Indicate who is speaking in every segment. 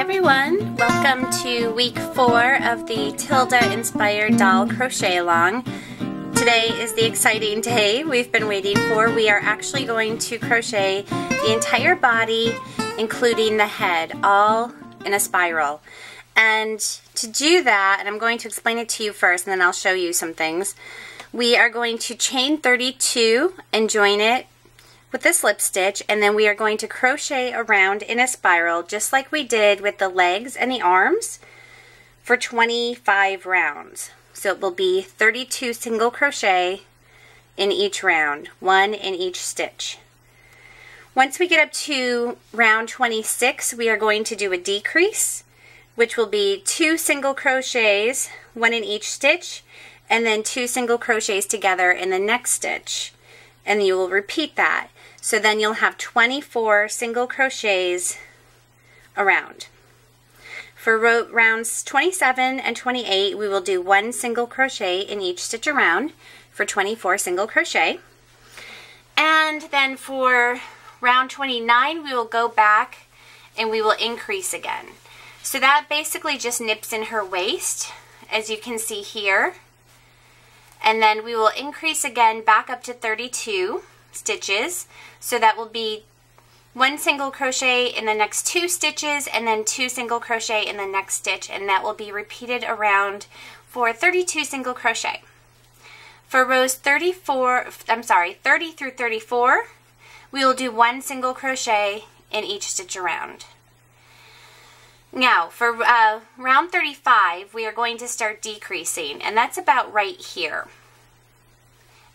Speaker 1: everyone, welcome to week 4 of the Tilda inspired doll crochet along. Today is the exciting day we've been waiting for. We are actually going to crochet the entire body, including the head, all in a spiral. And to do that, and I'm going to explain it to you first and then I'll show you some things, we are going to chain 32 and join it with the slip stitch, and then we are going to crochet around in a spiral just like we did with the legs and the arms for 25 rounds. So it will be 32 single crochet in each round, 1 in each stitch. Once we get up to round 26, we are going to do a decrease, which will be 2 single crochets, 1 in each stitch, and then 2 single crochets together in the next stitch. And you will repeat that. So then you'll have 24 single crochets around. For rounds 27 and 28, we will do 1 single crochet in each stitch around for 24 single crochet. And then for round 29, we will go back and we will increase again. So that basically just nips in her waist, as you can see here. And then we will increase again back up to 32 stitches. So that will be 1 single crochet in the next 2 stitches and then 2 single crochet in the next stitch, and that will be repeated around for 32 single crochet. For rows 30 through 34, we will do 1 single crochet in each stitch around. Now for round 35, we are going to start decreasing, and that's about right here.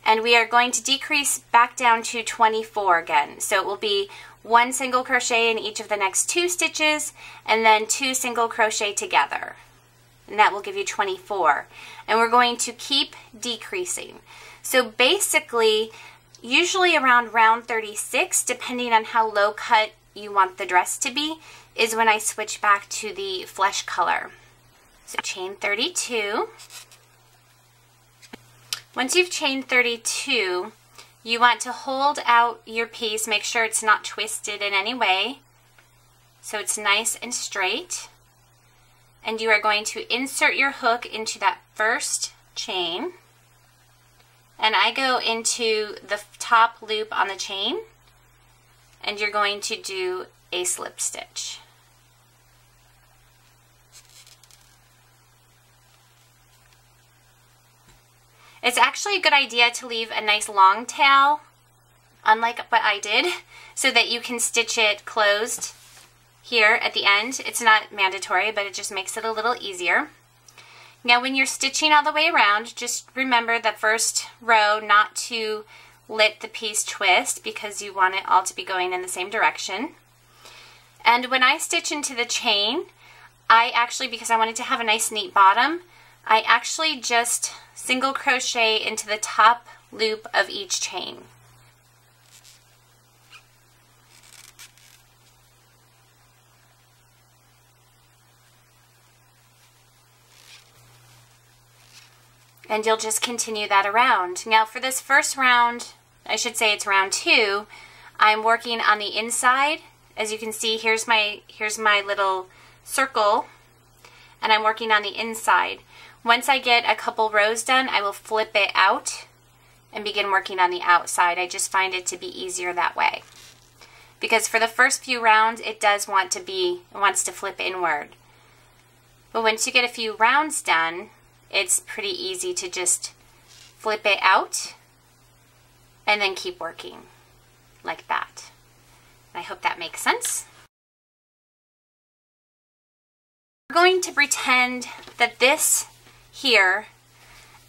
Speaker 1: And we are going to decrease back down to 24 again. So it will be 1 single crochet in each of the next 2 stitches and then 2 single crochet together. And that will give you 24. And we're going to keep decreasing. So basically, usually around round 36, depending on how low cut you want the dress to be, is when I switch back to the flesh color. So chain 32. Once you've chained 32, you want to hold out your piece, make sure it's not twisted in any way, so it's nice and straight. And you are going to insert your hook into that first chain, and I go into the top loop on the chain, and you're going to do a slip stitch. It's actually a good idea to leave a nice long tail, unlike what I did, so that you can stitch it closed here at the end. It's not mandatory, but it just makes it a little easier. Now when you're stitching all the way around, just remember the first row not to let the piece twist because you want it all to be going in the same direction. And when I stitch into the chain, I actually, because I wanted to have a nice neat bottom, I actually just single crochet into the top loop of each chain. And you'll just continue that around. Now for this first round, I should say it's round 2, I'm working on the inside. As you can see, here's my little circle, and I'm working on the inside. Once I get a couple rows done, I will flip it out and begin working on the outside. I just find it to be easier that way. Because for the first few rounds, it wants to flip inward. But once you get a few rounds done, it's pretty easy to just flip it out and then keep working like that. I hope that makes sense. We're going to pretend that this here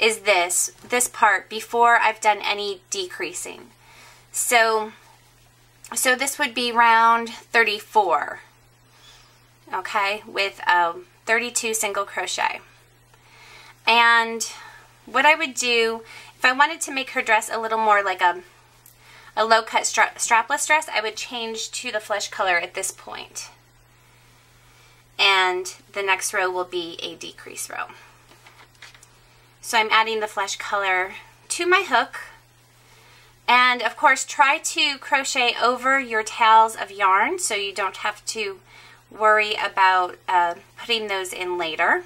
Speaker 1: is this part before I've done any decreasing. So this would be round 34, okay, with 32 single crochet. And what I would do, if I wanted to make her dress a little more like a low-cut strapless dress, I would change to the flesh color at this point. And the next row will be a decrease row. So I'm adding the flesh color to my hook, and of course try to crochet over your tails of yarn so you don't have to worry about putting those in later.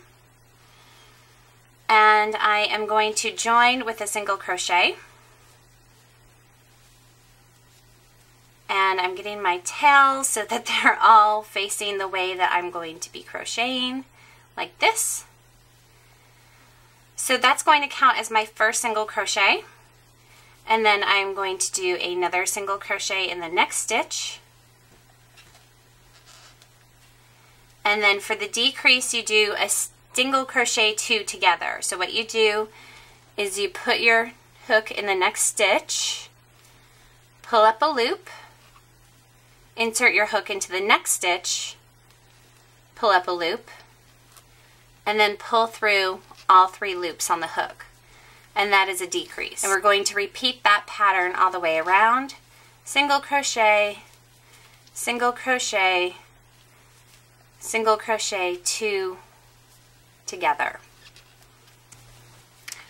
Speaker 1: And I am going to join with a single crochet. And I'm getting my tails so that they're all facing the way that I'm going to be crocheting, like this. So that's going to count as my first single crochet. And then I'm going to do another single crochet in the next stitch. And then for the decrease, you do a single crochet 2 together. So what you do is you put your hook in the next stitch, pull up a loop, insert your hook into the next stitch, pull up a loop, and then pull through all 3 loops on the hook. And that is a decrease. And we're going to repeat that pattern all the way around. Single crochet, single crochet, single crochet 2 together.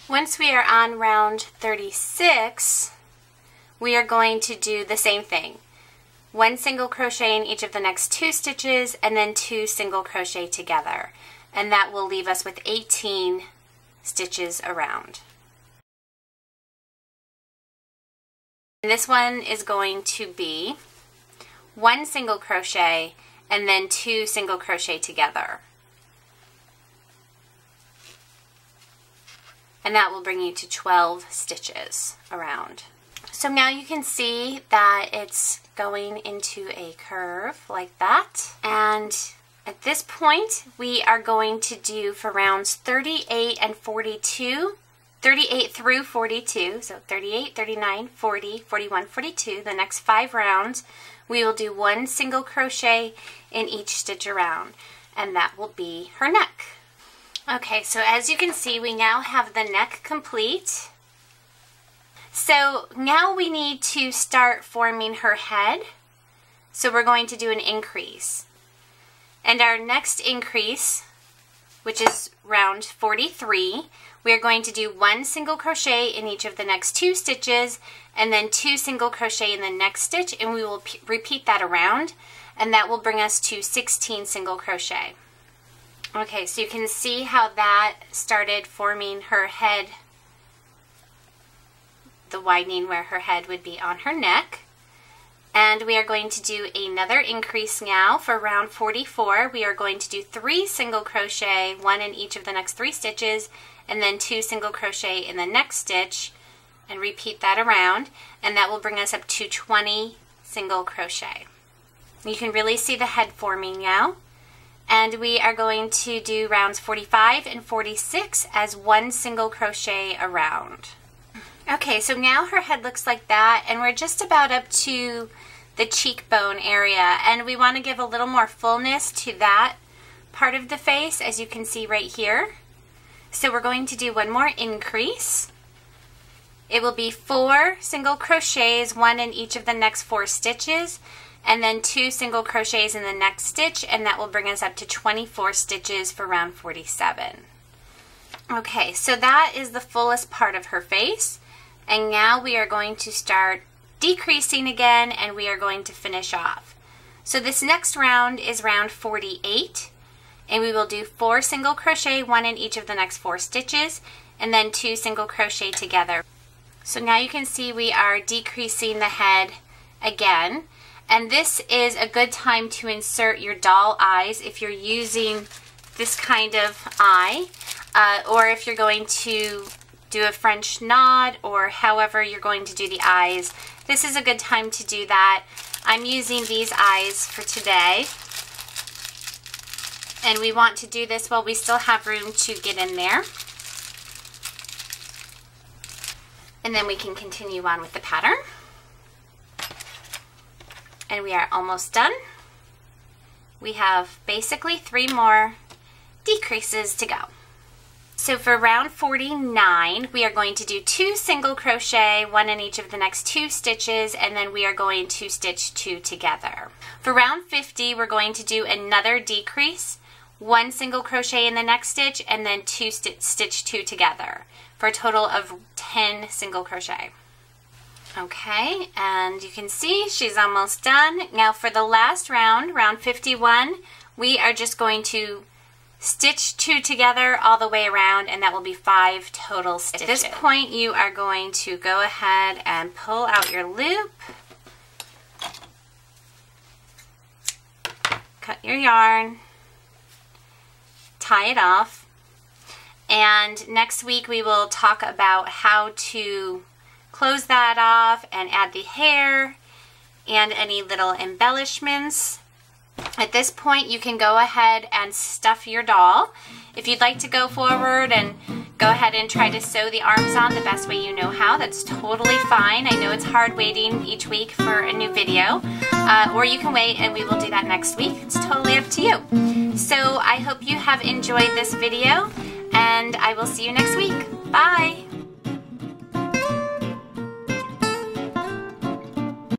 Speaker 1: Once we are on round 36, we are going to do the same thing. 1 single crochet in each of the next 2 stitches, and then 2 single crochet together. And that will leave us with 18 stitches around. And this one is going to be 1 single crochet and then 2 single crochet together. And that will bring you to 12 stitches around. So now you can see that it's going into a curve like that. And at this point, we are going to do for rounds 38 and 42, 38 through 42, so 38, 39, 40, 41, 42, the next 5 rounds, we will do 1 single crochet in each stitch around, and that will be her neck. Okay, so as you can see, we now have the neck complete. So now we need to start forming her head. So we're going to do an increase. And our next increase, which is round 43, we are going to do 1 single crochet in each of the next 2 stitches, and then 2 single crochet in the next stitch, and we will repeat that around, and that will bring us to 16 single crochet. Okay, so you can see how that started forming her head, the widening where her head would be on her neck. And we are going to do another increase now for round 44. We are going to do 3 single crochet, 1 in each of the next 3 stitches, and then 2 single crochet in the next stitch, and repeat that around, and that will bring us up to 20 single crochet. You can really see the head forming now. And we are going to do rounds 45 and 46 as 1 single crochet around. Okay, so now her head looks like that, and we're just about up to the cheekbone area, and we want to give a little more fullness to that part of the face, as you can see right here. So we're going to do 1 more increase. It will be 4 single crochets, 1 in each of the next 4 stitches, and then 2 single crochets in the next stitch, and that will bring us up to 24 stitches for round 47. Okay, so that is the fullest part of her face. And now we are going to start decreasing again, and we are going to finish off. So this next round is round 48, and we will do 4 single crochet, 1 in each of the next 4 stitches, and then 2 single crochet together. So now you can see we are decreasing the head again, and this is a good time to insert your doll eyes if you're using this kind of eye, or if you're going to do a French nod, or however you're going to do the eyes. This is a good time to do that. I'm using these eyes for today, and we want to do this while we still have room to get in there. And then we can continue on with the pattern. And we are almost done. We have basically 3 more decreases to go. So for round 49, we are going to do 2 single crochet, 1 in each of the next 2 stitches, and then we are going to stitch 2 together. For round 50, we're going to do another decrease, 1 single crochet in the next stitch, and then stitch 2 together, for a total of 10 single crochet. Okay, and you can see she's almost done. Now for the last round, round 51, we are just going to stitch 2 together all the way around, and that will be 5 total stitches. At this point, you are going to go ahead and pull out your loop, cut your yarn, tie it off, and next week we will talk about how to close that off and add the hair and any little embellishments. At this point, you can go ahead and stuff your doll. If you'd like to go forward and go ahead and try to sew the arms on the best way you know how, that's totally fine. I know it's hard waiting each week for a new video, or you can wait and we will do that next week. It's totally up to you. So I hope you have enjoyed this video, and I will see you next week. Bye!